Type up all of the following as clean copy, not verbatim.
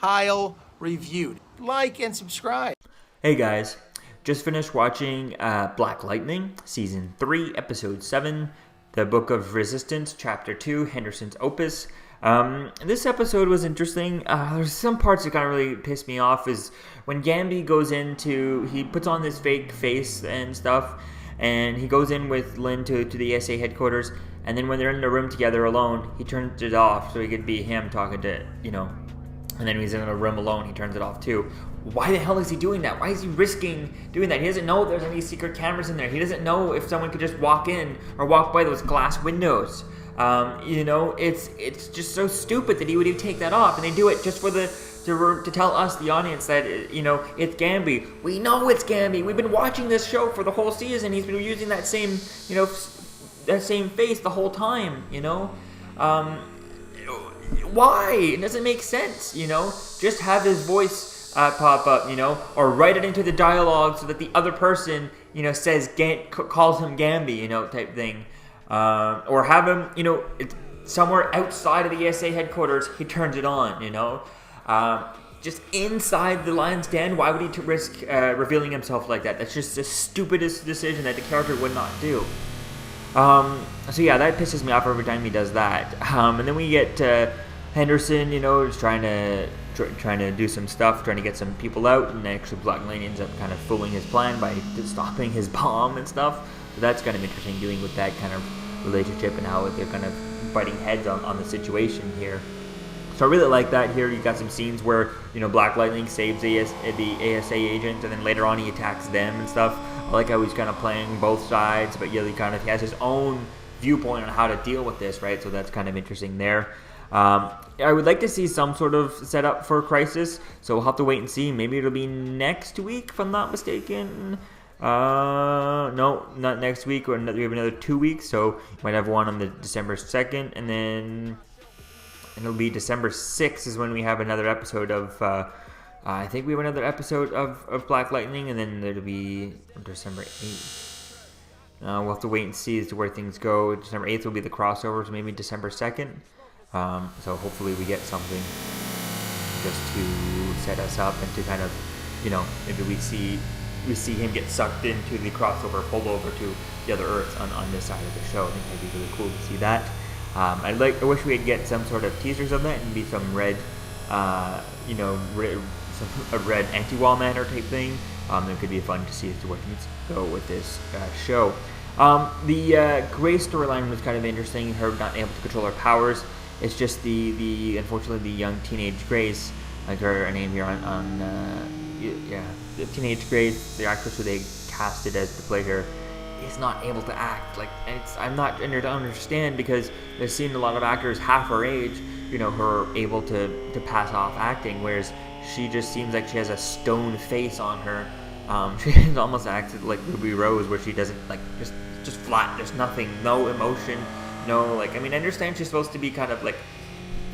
Kyle reviewed. Like and subscribe. Hey guys, just finished watching Black Lightning, Season 3, Episode 7, The Book of Resistance, Chapter 2, Henderson's Opus. This episode was interesting. There's some parts that kind of really pissed me off is when Gamby goes he puts on this fake face and stuff, and he goes in with Lynn to the SA headquarters, and then when they're in the room together alone, he turns it off so he could be him talking to, and then when he's in a room alone, he turns it off too. Why the hell is he doing that? Why is he risking doing that? He doesn't know if there's any secret cameras in there. He doesn't know if someone could just walk in or walk by those glass windows. It's just so stupid that he would even take that off, and they do it just for to tell us, the audience, that it's Gamby. We know it's Gamby. We've been watching this show for the whole season. He's been using that same face the whole time. Why? It doesn't make sense. Just have his voice pop up, or write it into the dialogue so that the other person, calls him Gamby, type thing. Or have him, somewhere outside of the SA headquarters, he turns it on, just inside the lion's den. Why would he risk revealing himself like that? That's just the stupidest decision that the character would not do. So yeah, that pisses me off every time he does that. And then we get Henderson, just trying to do some stuff, trying to get some people out, and actually Black Lightning ends up kind of fooling his plan by stopping his bomb and stuff. So that's kind of interesting, dealing with that kind of relationship and how they're kind of butting heads on the situation here. So I really like that here. You got some scenes where, Black Lightning saves the ASA agent, and then later on he attacks them and stuff. I like how he's kind of playing both sides, but he has his own viewpoint on how to deal with this, right? So that's kind of interesting there. I would like to see some sort of setup for Crisis, so we'll have to wait and see. Maybe it'll be next week, if I'm not mistaken. No, not next week. We have another 2 weeks, so we might have one on the December 2nd, and then it'll be December 6th is when we have another episode of, I think we have another episode of Black Lightning, and then it'll be December 8th. We'll have to wait and see as to where things go. December 8th will be the crossovers, maybe December 2nd. So hopefully we get something just to set us up and to kind of, maybe we see him get sucked into the crossover, pulled over to the other Earths on this side of the show. I think that'd be really cool to see that. I wish we'd get some sort of teasers of that, and be some red, a red anti-wall manner type thing. It could be fun to see as to where things go with this show. The Grace storyline was kind of interesting. Her not able to control her powers. It's just unfortunately the young teenage Grace, like her name here the teenage Grace, the actress who they casted as to play her, is not able to act. I'm not to understand, because they've seen a lot of actors half her age, her able to pass off acting, whereas she just seems like she has a stone face on her. She almost acts like Ruby Rose, where she doesn't, just flat. There's nothing, no emotion, no, I understand she's supposed to be kind of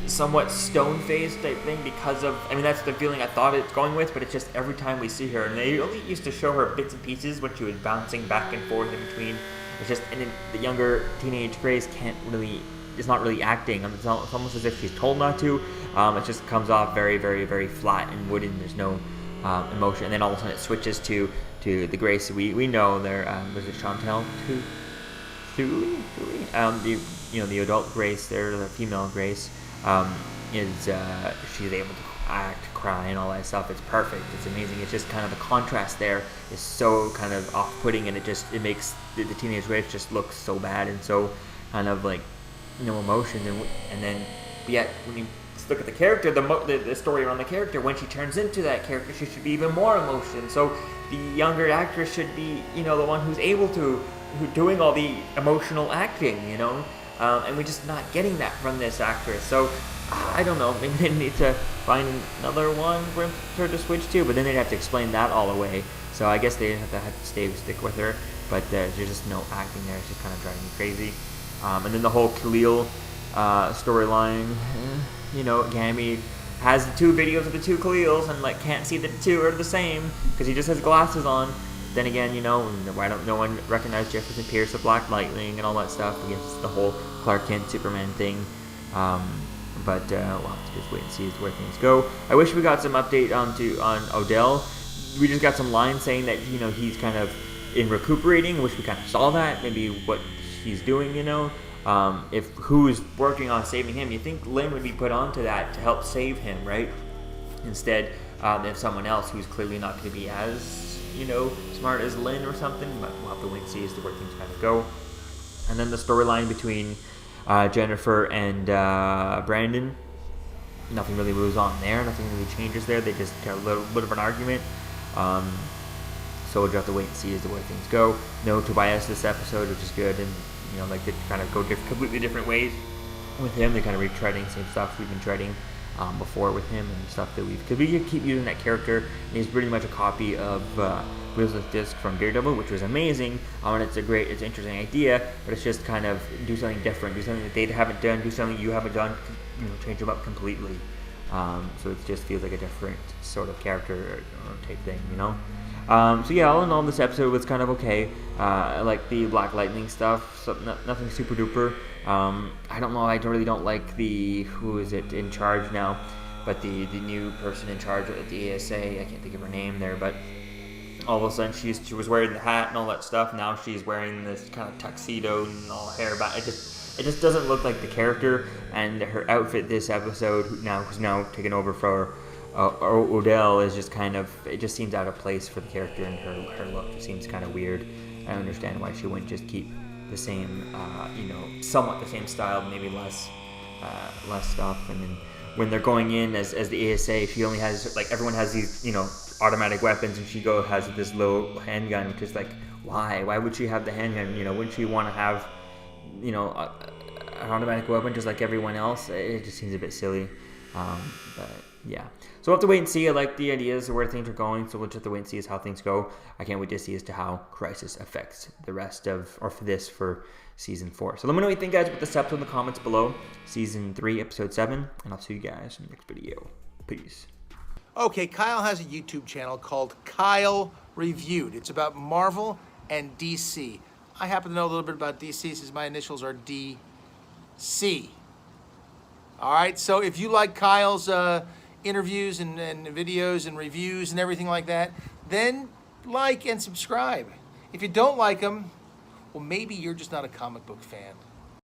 somewhat stone-faced type thing because of, that's the feeling I thought it's going with, but it's just every time we see her, and they only used to show her bits and pieces when she was bouncing back and forth in between. It's just, and then the younger teenage Grace is not really acting. It's almost as if she's told not to. It just comes off very, very, very flat and wooden. There's no emotion, and then all of a sudden it switches to the Grace we know there. Was it Chantel Thuy? The adult Grace there, the female Grace. She's able to act, cry, and all that stuff. It's perfect. It's amazing. It's just kind of the contrast there is so kind of off-putting, and it makes the teenage Grace just look so bad and so kind of no emotion. And then yet when you look at the character, the story around the character, when she turns into that character, she should be even more emotion. So the younger actress should be the one who's doing all the emotional acting, and we're just not getting that from this actress. So I don't know, maybe they need to find another one for her to switch to, but then they'd have to explain that all away. So I guess they have to stick with her, but there's just no acting there. It's just kind of driving me crazy. And then the whole Khalil storyline, Gammy has the two videos of the two Khalils and can't see that the two are the same because he just has glasses on. Then again, why don't no one recognize Jefferson Pierce of Black Lightning and all that stuff? Against the whole Clark Kent Superman thing. But we'll have to just wait and see where things go. I wish we got some update on Odell. We just got some lines saying that he's kind of in recuperating. I wish we kind of saw that. Maybe what he's doing. If who's working on saving him, you think Lynn would be put onto that to help save him, right? Instead, than someone else who's clearly not going to be as smart as Lynn or something. But we'll have to wait and see as to where things kind of go. And then the storyline between Jennifer and Brandon, nothing really moves on there. Nothing really changes there. They just have a little bit of an argument. So we'll just have to wait and see as to where things go. No Tobias this episode, which is good, and like they kind of go completely different ways with him. They're kind of retreading same stuff we've been treading before with him, and stuff that because we keep using that character. And he's pretty much a copy of Wheels Disc from Daredevil, which was amazing. And it's an interesting idea, but it's just kind of do something different, do something that they haven't done, do something you haven't done, change them up completely. So it just feels like a different sort of character type thing, So yeah, all in all, this episode was kind of okay. I like the Black Lightning stuff, so nothing super duper. I don't know, I really don't like who is it in charge now, but the new person in charge at the ASA, I can't think of her name there, but all of a sudden she was wearing the hat and all that stuff. Now she's wearing this kind of tuxedo and all hair back. It just doesn't look like the character, and her outfit this episode who's now taken over for Odell is just kind of, it just seems out of place for the character, and her look seems kind of weird. I don't understand why she wouldn't just keep the same, somewhat the same style, maybe less stuff. And then when they're going in as the ASA, she only has, like, everyone has these, automatic weapons, and she has this little handgun, which is like, why would she have the handgun? Wouldn't she want to have, an automatic weapon just like everyone else? It just seems a bit silly. But yeah, so we'll have to wait and see. I like the ideas of where things are going, so we'll just have to wait and see as how things go. I can't wait to see as to how Crisis affects the rest of, or for season 4. So let me know what you think, guys, about this episode in the comments below. Season 3, episode 7, and I'll see you guys in the next video. Peace. Okay, Kyle has a YouTube channel called Kyle Reviewed. It's about Marvel and DC. I happen to know a little bit about DC since my initials are DC. All right, so if you like Kyle's interviews and videos and reviews and everything like that, then like and subscribe. If you don't like them, well, maybe you're just not a comic book fan.